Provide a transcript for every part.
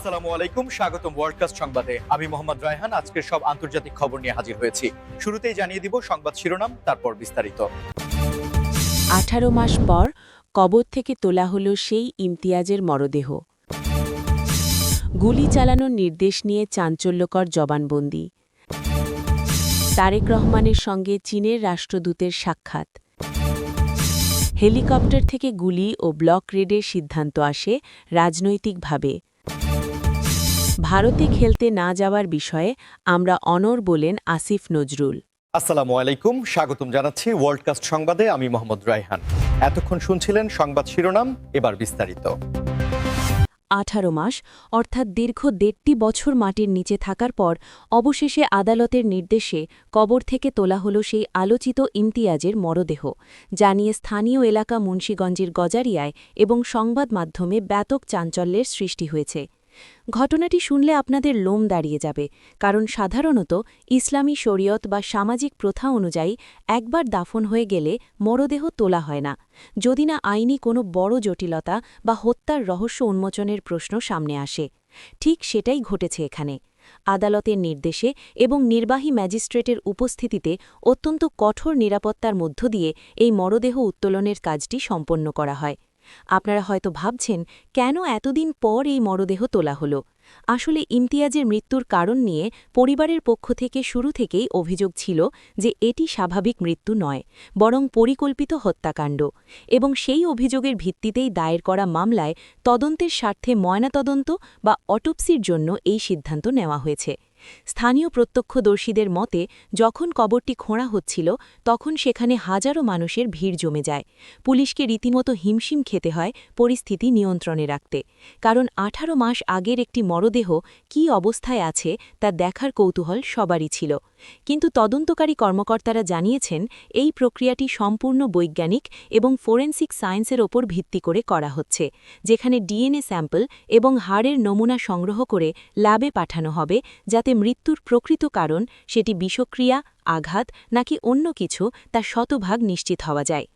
আসসালামু আলাইকুম, স্বাগতম ওয়ার্ল্ডকাস্ট সংবাদে। আমি মোহাম্মদ রায়হান আজকের সব আন্তর্জাতিক খবর নিয়ে হাজির হয়েছি। শুরুতেই জানিয়ে দিব সংবাদ শিরোনাম, তারপর বিস্তারিত। 18 মাস পর কবর থেকে তোলা হল সেই ইমতিয়াজের মরদেহ। গুলি চালানোর নির্দেশ নিয়ে চাঞ্চল্যকর জবানবন্দি। তারেক রহমানের সঙ্গে চীনের রাষ্ট্রদূতের সাক্ষাৎ। হেলিকপ্টার থেকে গুলি ও ব্লক রেডের সিদ্ধান্ত আসে রাজনৈতিকভাবে। ভারতে খেলতে না যাওয়ার বিষয়ে আমরা অনড় বলেন আসিফ নজরুল। আসসালামু আলাইকুম, স্বাগতম জানাচ্ছি ওয়ার্ল্ডকাস্ট সংবাদে। আমি মোহাম্মদ রায়হান। এতক্ষণ শুনছিলেন সংবাদ শিরোনাম, এবার বিস্তারিত। 18 মাস অর্থাৎ দীর্ঘ 1.5 বছর মাটির নিচে থাকার পর অবশেষে আদালতের নির্দেশে কবর থেকে তোলা হল সেই আলোচিত ইমতিয়াজের মরদেহ, জানিয়ে স্থানীয় এলাকা মুন্সিগঞ্জের গজারিয়ায় এবং সংবাদ মাধ্যমে ব্যাপক চাঞ্চল্যের সৃষ্টি হয়েছে। ঘটনাটি শুনলে আপনাদের লোম দাঁড়িয়ে যাবে, কারণ সাধারণত ইসলামী শরীয়ত বা সামাজিক প্রথা অনুযায়ী একবার দাফন হয়ে গেলে মরদেহ তোলা হয় না, যদি না আইনি কোনো বড় জটিলতা বা হত্যার রহস্য উন্মোচনের প্রশ্ন সামনে আসে। ঠিক সেটাই ঘটেছে এখানে। আদালতের নির্দেশে এবং নির্বাহী ম্যাজিস্ট্রেটের উপস্থিতিতে অত্যন্ত কঠোর নিরাপত্তার মধ্য দিয়ে এই মরদেহ উত্তোলনের কাজটি সম্পন্ন করা হয়। আপনারা হয়তো ভাবছেন, কেন এতদিন পর এই মরদেহ তোলা হলো? আসলে ইমতিয়াজের মৃত্যুর কারণ নিয়ে পরিবারের পক্ষ থেকে শুরু থেকেই অভিযোগ ছিল যে এটি স্বাভাবিক মৃত্যু নয়, বরং পরিকল্পিত হত্যাকাণ্ড, এবং সেই অভিযোগের ভিত্তিতেই দায়ের করা মামলায় তদন্তের স্বার্থে ময়নাতদন্ত বা অটোপসির জন্য এই সিদ্ধান্ত নেওয়া হয়েছে। স্থানীয় প্রত্যক্ষদর্শীদের মতে, যখন কবরটি খোঁড়া হচ্ছিল তখন সেখানে হাজারো মানুষের ভিড় জমে যায়। পুলিশকে রীতিমতো হিমশিম খেতে হয় পরিস্থিতি নিয়ন্ত্রণে রাখতে, কারণ 18 মাস আগের একটি মরদেহ কী অবস্থায় আছে তা দেখার কৌতূহল সবারই ছিল। কিন্তু তদন্তকারী কর্মকর্তারা জানিয়েছেন, এই প্রক্রিয়াটি সম্পূর্ণ বৈজ্ঞানিক এবং ফোরেনসিক সায়েন্সের ওপর ভিত্তি করে করা হচ্ছে, যেখানে ডিএনএ স্যাম্পল এবং হাড়ের নমুনা সংগ্রহ করে ল্যাবে পাঠানো হবে, যাতে মৃত্যুর প্রকৃত কারণ, সেটি বিষক্রিয়া, আঘাত নাকি অন্য কিছু, তা শতভাগ নিশ্চিত হওয়া যায়।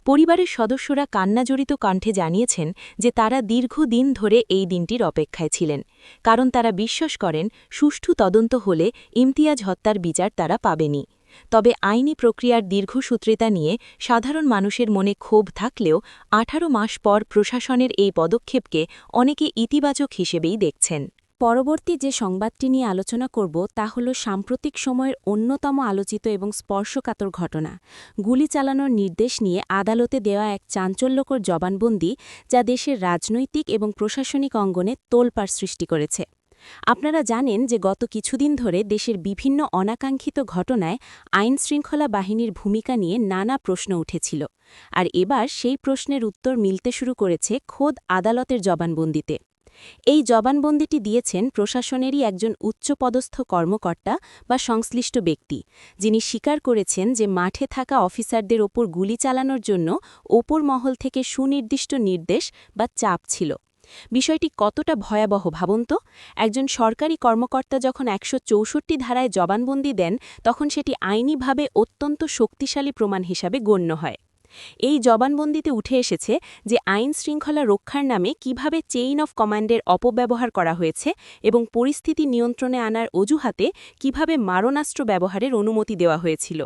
পরিবারের সদস্যরা কান্নাজড়িত কণ্ঠে জানিয়েছেন যে তারা দীর্ঘদিন ধরে এই দিনটির অপেক্ষায় ছিলেন, কারণ তারা বিশ্বাস করেন সুষ্ঠু তদন্ত হলে ইমতিয়াজ হত্যার বিচার তারা পাবেনি। তবে আইনি প্রক্রিয়ার দীর্ঘসূত্রিতা নিয়ে সাধারণ মানুষের মনে ক্ষোভ থাকলেও 18 মাস পর প্রশাসনের এই পদক্ষেপকে অনেকে ইতিবাচক হিসেবেই দেখছেন। পরবর্তী যে সংবাদটি নিয়ে আলোচনা করব তা হল সাম্প্রতিক সময়ের অন্যতম আলোচিত এবং স্পর্শকাতর ঘটনা, গুলি চালানোর নির্দেশ নিয়ে আদালতে দেওয়া এক চাঞ্চল্যকর জবানবন্দি, যা দেশের রাজনৈতিক এবং প্রশাসনিক অঙ্গনে তোলপাড় সৃষ্টি করেছে। আপনারা জানেন যে গত কিছুদিন ধরে দেশের বিভিন্ন অনাকাঙ্ক্ষিত ঘটনায় আইনশৃঙ্খলা বাহিনীর ভূমিকা নিয়ে নানা প্রশ্ন উঠেছিল, আর এবার সেই প্রশ্নের উত্তর মিলতে শুরু করেছে খোদ আদালতের জবানবন্দিতে। এই জবানবন্দিটি দিয়েছেন প্রশাসনেরই একজন উচ্চপদস্থ কর্মকর্তা বা সংশ্লিষ্ট ব্যক্তি, যিনি স্বীকার করেছেন যে মাঠে থাকা অফিসারদের ওপর গুলি চালানোর জন্য ওপর মহল থেকে সুনির্দিষ্ট নির্দেশ বা চাপ ছিল। বিষয়টি কতটা ভয়াবহ ভাবুন তো। একজন সরকারি কর্মকর্তা যখন 164 ধারায় জবানবন্দি দেন, তখন সেটি আইনিভাবে অত্যন্ত শক্তিশালী প্রমাণ হিসাবে গণ্য হয়। এই জবানবন্দিতে উঠে এসেছে যে আইন শৃঙ্খলা রক্ষার নামে কিভাবে চেইন অফ কমান্ডের অপব্যবহার করা হয়েছে এবং পরিস্থিতি নিয়ন্ত্রণে আনার অজুহাতে কিভাবে মারণাস্ত্র ব্যবহারের অনুমতি দেওয়া হয়েছিল।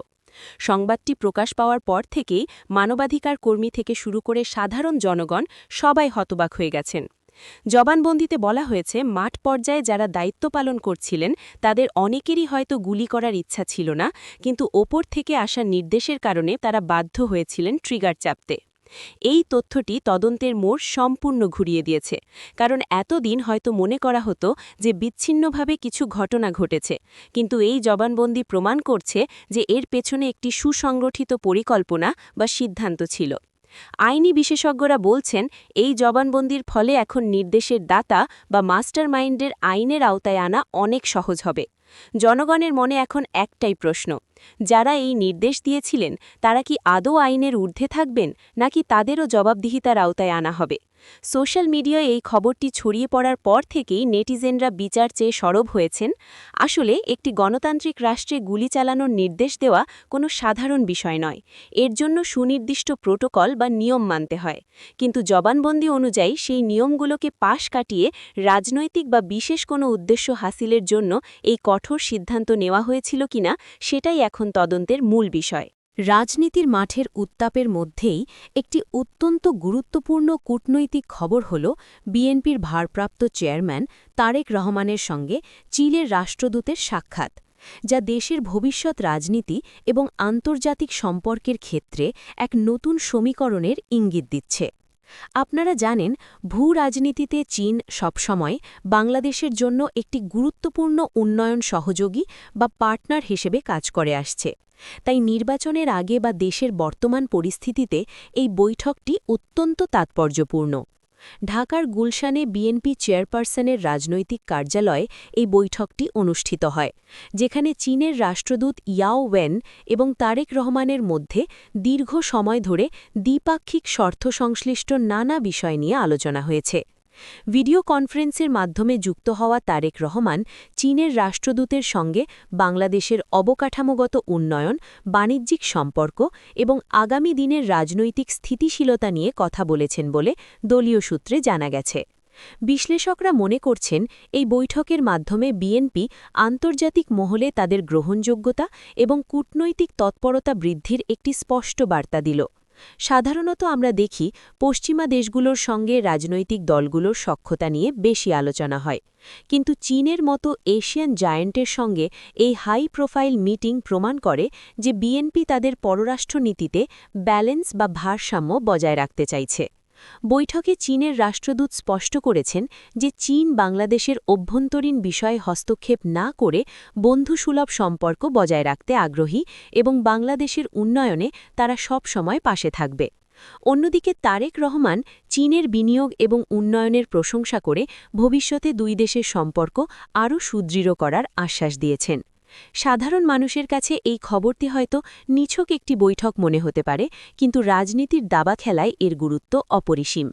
সংবাদটি প্রকাশ পাওয়ার পর থেকেই মানবাধিকার কর্মী থেকে শুরু করে সাধারণ জনগণ সবাই হতবাক হয়ে গেছেন। জবানবন্দিতে বলা হয়েছে, মাঠ পর্যায়ে যারা দায়িত্ব পালন করছিলেন তাদের অনেকেরই হয়তো গুলি করার ইচ্ছা ছিল না, কিন্তু ওপর থেকে আসা নির্দেশের কারণে তারা বাধ্য হয়েছিলেন ট্রিগার চাপতে। এই তথ্যটি তদন্তের মোড় সম্পূর্ণ ঘুরিয়ে দিয়েছে, কারণ এতদিন হয়তো মনে করা হতো যে বিচ্ছিন্নভাবে কিছু ঘটনা ঘটেছে, কিন্তু এই জবানবন্দি প্রমাণ করছে যে এর পেছনে একটি সুসংগঠিত পরিকল্পনা বা সিদ্ধান্ত ছিল। আইনি বিশেষজ্ঞরা বলছেন, এই জবানবন্দির ফলে এখন নির্দেশের দাতা বা মাস্টার মাইন্ডের আইনের আওতায় আনা অনেক সহজ হবে। জনগণের মনে এখন একটাই প্রশ্ন, যারা এই নির্দেশ দিয়েছিলেন তারা কি আদৌ আইনের ঊর্ধ্বে থাকবেন নাকি তাদেরও জবাবদিহিতার আওতায় আনা হবে? সোশ্যাল মিডিয়ায় এই খবরটি ছড়িয়ে পড়ার পর থেকেই নেটিজেনরা বিচার চেয়ে সরব হয়েছেন। আসলে একটি গণতান্ত্রিক রাষ্ট্রে গুলি চালানোর নির্দেশ দেওয়া কোনো সাধারণ বিষয় নয়, এর জন্য সুনির্দিষ্ট প্রোটোকল বা নিয়ম মানতে হয়। কিন্তু জবানবন্দি অনুযায়ী সেই নিয়মগুলোকে পাশ কাটিয়ে রাজনৈতিক বা বিশেষ কোনো উদ্দেশ্য হাসিলের জন্য এই কঠোর সিদ্ধান্ত নেওয়া হয়েছিল কিনা সেটাই এখন তদন্তের মূল বিষয়। রাজনীতির মাঠের উত্তাপের মধ্যেই একটি অত্যন্ত গুরুত্বপূর্ণ কূটনৈতিক খবর হল বিএনপির ভারপ্রাপ্ত চেয়ারম্যান তারেক রহমানের সঙ্গে চিলের রাষ্ট্রদূতের সাক্ষাৎ, যা দেশের ভবিষ্যৎ রাজনীতি এবং আন্তর্জাতিক সম্পর্কের ক্ষেত্রে এক নতুন সমীকরণের ইঙ্গিত দিচ্ছে। আপনারা জানেন, ভূ-রাজনীতিতে চীন সবসময় বাংলাদেশের জন্য একটি গুরুত্বপূর্ণ উন্নয়ন সহযোগী বা পার্টনার হিসেবে কাজ করে আসছে। তাই নির্বাচনের আগে বা দেশের বর্তমান পরিস্থিতিতে এই বৈঠকটি অত্যন্ত তাৎপর্যপূর্ণ। ঢাকার গুলশানে বিএনপি চেয়ারপারসনের রাজনৈতিক কার্যালয়ে এই বৈঠকটি অনুষ্ঠিত হয়, যেখানে চীনের রাষ্ট্রদূত ইয়াও ওয়েন এবং তারেক রহমানের মধ্যে দীর্ঘ সময় ধরে দ্বিপাক্ষিক স্বার্থ সংশ্লিষ্ট নানা বিষয় নিয়ে আলোচনা হয়েছে। ভিডিও কনফারেন্সের মাধ্যমে যুক্ত হওয়া তারেক রহমান চীনের রাষ্ট্রদূতের সঙ্গে বাংলাদেশের অবকাঠামোগত উন্নয়ন, বাণিজ্যিক সম্পর্ক এবং আগামী দিনের রাজনৈতিক স্থিতিশীলতা নিয়ে কথা বলেছেন বলে দলীয় সূত্রে জানা গেছে। বিশ্লেষকরা মনে করছেন, এই বৈঠকের মাধ্যমে বিএনপি আন্তর্জাতিক মহলে তাদের গ্রহণযোগ্যতা এবং কূটনৈতিক তৎপরতা বৃদ্ধির একটি স্পষ্ট বার্তা দিল। সাধারণত আমরা দেখি, পশ্চিমা দেশগুলোর সঙ্গে রাজনৈতিক দলগুলোর সখ্যতা নিয়ে বেশি আলোচনা হয়, কিন্তু চীনের মতো এশিয়ান জায়ান্টের সঙ্গে এই হাই প্রোফাইল মিটিং প্রমাণ করে যে বিএনপি তাদের পররাষ্ট্রনীতিতে ব্যালেন্স বা ভারসাম্য বজায় রাখতে চাইছে। বৈঠকে চীনের রাষ্ট্রদূত স্পষ্ট করেছেন যে চীন বাংলাদেশের অভ্যন্তরীণ বিষয়ে হস্তক্ষেপ না করে বন্ধুসুলভ সম্পর্ক বজায় রাখতে আগ্রহী এবং বাংলাদেশের উন্নয়নে তারা সব সময় পাশে থাকবে। অন্যদিকে তারেক রহমান চীনের বিনিয়োগ এবং উন্নয়নের প্রশংসা করে ভবিষ্যতে দুই দেশের সম্পর্ক আরও সুদৃঢ় করার আশ্বাস দিয়েছেন। সাধারণ মানুষের কাছে এই খবরটি হয়তো নিছক একটি বৈঠক মনে হতে পারে, কিন্তু রাজনীতির দাবা খেলায় এর গুরুত্ব অপরিসীম।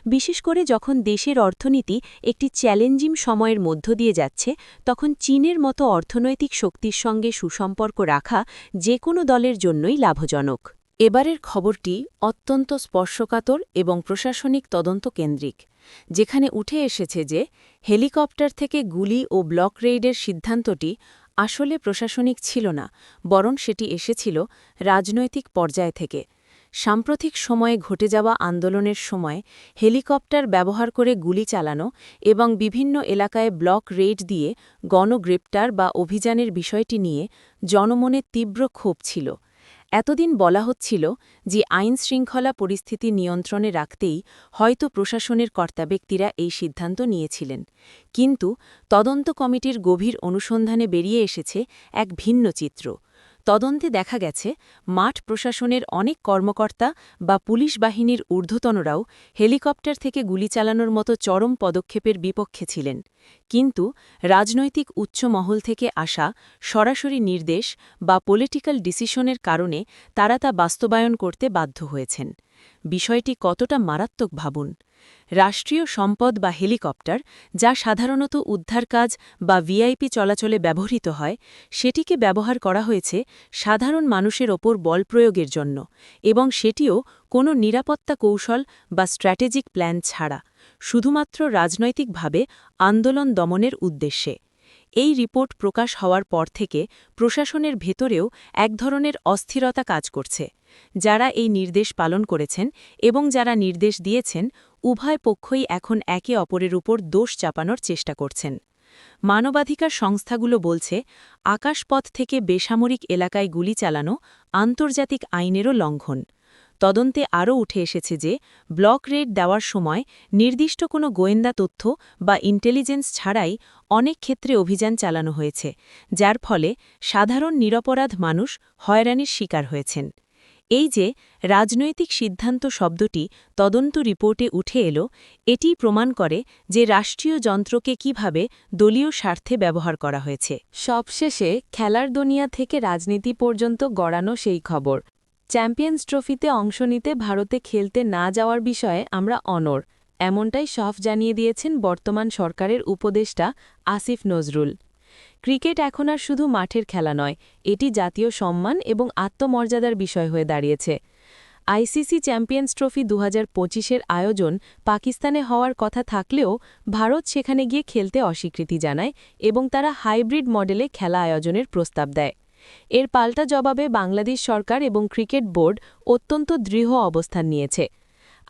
বিশেষ করে যখন দেশের অর্থনীতি একটি চ্যালেঞ্জিং সময়ের মধ্য দিয়ে যাচ্ছে, তখন চীনের মতো অর্থনৈতিক শক্তির সঙ্গে সুসম্পর্ক রাখা যে কোনো দলের জন্যই লাভজনক। এবারের খবরটি অত্যন্ত স্পর্শকাতর এবং প্রশাসনিক তদন্ত কেন্দ্রিক, যেখানে উঠে এসেছে যে হেলিকপ্টার থেকে গুলি ও ব্লক রেইডের সিদ্ধান্তটি আসলে প্রশাসনিক ছিল না, বরং সেটি এসেছিল রাজনৈতিক পর্যায় থেকে। সাম্প্রতিক সময়ে ঘটে যাওয়া আন্দোলনের সময় হেলিকপ্টার ব্যবহার করে গুলি চালানো এবং বিভিন্ন এলাকায় ব্লক রেইড দিয়ে গণগ্রেপ্তার বা অভিযানের বিষয়টি নিয়ে জনমনে তীব্র ক্ষোভ ছিল। এতদিন বলা হচ্ছিল যে আইনশৃঙ্খলা পরিস্থিতি নিয়ন্ত্রণে রাখতেই হয়তো প্রশাসনের কর্তাব্যক্তিরা এই সিদ্ধান্ত নিয়েছিলেন, কিন্তু তদন্ত কমিটির গভীর অনুসন্ধানে বেরিয়ে এসেছে এক ভিন্ন চিত্র। তদন্তে দেখা গেছে, মাঠ প্রশাসনের অনেক কর্মকর্তা বা পুলিশ বাহিনীর ঊর্ধ্বতনরাও হেলিকপ্টার থেকে গুলি চালানোর মতো চরম পদক্ষেপের বিপক্ষে ছিলেন, কিন্তু রাজনৈতিক উচ্চ মহল থেকে আসা সরাসরি নির্দেশ বা পলিটিক্যাল ডিসিশনের কারণে তারা তা বাস্তবায়ন করতে বাধ্য হয়েছেন। বিষয়টি কতটা মারাত্মক ভাবুন। রাষ্ট্রীয় সম্পদ বা হেলিকপ্টার, যা সাধারণত উদ্ধার কাজ বা ভিআইপি চলাচলে ব্যবহৃত হয়, সেটিকে ব্যবহার করা হয়েছে সাধারণ মানুষের ওপর বল প্রয়োগের জন্য, এবং সেটিও কোনো নিরাপত্তা কৌশল বা স্ট্র্যাটেজিক প্ল্যান ছাড়া, শুধুমাত্র রাজনৈতিকভাবে আন্দোলন দমনের উদ্দেশ্যে। এই রিপোর্ট প্রকাশ হওয়ার পর থেকে প্রশাসনের ভেতরেও এক ধরনের অস্থিরতা কাজ করছে। যারা এই নির্দেশ পালন করেছেন এবং যারা নির্দেশ দিয়েছেন, উভয় পক্ষই এখন একে অপরের উপর দোষ চাপানোর চেষ্টা করছেন। মানবাধিকার সংস্থাগুলো বলছে, আকাশপথ থেকে বেসামরিক এলাকায় গুলি চালানো আন্তর্জাতিক আইনেরও লঙ্ঘন। তদন্তে আরও উঠে এসেছে যে ব্লক রেড দেওয়ার সময় নির্দিষ্ট কোনো গোয়েন্দা তথ্য বা ইন্টেলিজেন্স ছাড়াই অনেক ক্ষেত্রে অভিযান চালানো হয়েছে, যার ফলে সাধারণ নিরপরাধ মানুষ হয়রানির শিকার হয়েছেন। এই যে রাজনৈতিক সিদ্ধান্ত শব্দটি তদন্ত রিপোর্টে উঠে এলো, এটি প্রমাণ করে যে রাষ্ট্রীয় যন্ত্রকে কিভাবে দলীয় স্বার্থে ব্যবহার করা হয়েছে। সবশেষে খেলার দুনিয়া থেকে রাজনীতি পর্যন্ত গড়ানো সেই খবর। চ্যাম্পিয়ন্স ট্রফিতে অংশ নিতে ভারতে খেলতে না যাওয়ার বিষয়ে আমরা অনড়, এমনটাই সাফ জানিয়ে দিয়েছেন বর্তমান সরকারের উপদেষ্টা আসিফ নজরুল। ক্রিকেট এখন আর শুধু মাঠের খেলা নয়, এটি জাতীয় সম্মান এবং আত্মমর্যাদার বিষয় হয়ে দাঁড়িয়েছে। আইসিসি চ্যাম্পিয়ন্স ট্রফি 2025-এর আয়োজন পাকিস্তানে হওয়ার কথা থাকলেও ভারত সেখানে গিয়ে খেলতে অস্বীকৃতি জানায় এবং তারা হাইব্রিড মডেলে খেলা আয়োজনের প্রস্তাব দেয়। এর পাল্টা জবাবে বাংলাদেশ সরকার এবং ক্রিকেট বোর্ড অত্যন্ত দৃঢ় অবস্থান নিয়েছে।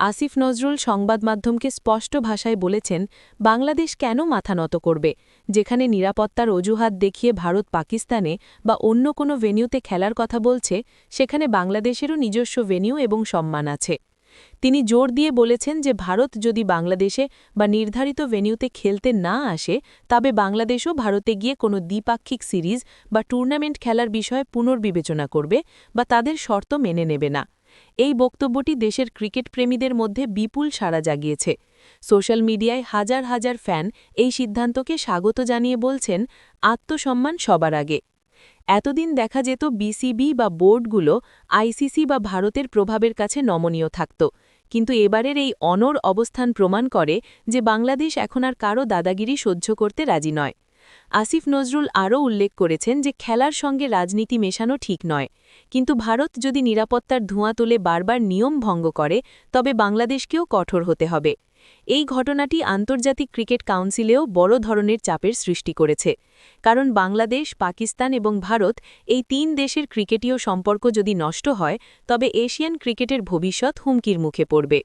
আসিফ নজরুল সংবাদ মাধ্যমকে স্পষ্ট ভাষায় বলেছেন, বাংলাদেশ কেন মাথা নত করবে, যেখানে নিরাপত্তার অজুহাত দেখিয়ে ভারত পাকিস্তানে বা অন্য কোনো ভেন্যুতে খেলার কথা বলছে, সেখানে বাংলাদেশেরও নিজস্ব ভেন্যু এবং সম্মান আছে। তিনি জোর দিয়ে বলেছেন যে ভারত যদি বাংলাদেশে বা নির্ধারিত ভেন্যুতে খেলতে না আসে, তবে বাংলাদেশও ভারতে গিয়ে কোনো দ্বিপাক্ষিক সিরিজ বা টুর্নামেন্ট খেলার বিষয়ে পুনর্বিবেচনা করবে বা তাদের শর্ত মেনে নেবে না। এই বক্তব্যটি দেশের ক্রিকেট প্রেমীদের মধ্যে বিপুল সাড়া জাগিয়েছে। সোশ্যাল মিডিয়ায় হাজার হাজার ফ্যান এই সিদ্ধান্তকে স্বাগত জানিয়ে বলছেন, আত্মসম্মান সবার আগে। এতদিন দেখা যেত বিসিবি বা বোর্ডগুলো আইসিসি বা ভারতের প্রভাবের কাছে নমনীয় থাকত, কিন্তু এবারের এই অনড় অবস্থান প্রমাণ করে যে বাংলাদেশ এখন আর কারও দাদাগিরি সহ্য করতে রাজি নয়। আসিফ নজরুল আরও উল্লেখ করেছেন যে খেলার সঙ্গে রাজনীতি মেশানো ঠিক নয়, কিন্তু ভারত যদি নিরাপত্তার ধোঁয়া তুলে বারবার নিয়ম ভঙ্গ করে, তবে বাংলাদেশকেও কঠোর হতে হবে। এই ঘটনাটি আন্তর্জাতিক ক্রিকেট কাউন্সিলেও বড় ধরনের চাপের সৃষ্টি করেছে, কারণ বাংলাদেশ, পাকিস্তান এবং ভারত এই 3 দেশের ক্রিকেটীয় সম্পর্ক যদি নষ্ট হয়, তবে এশিয়ান ক্রিকেটের ভবিষ্যৎ হুমকির মুখে পড়বে।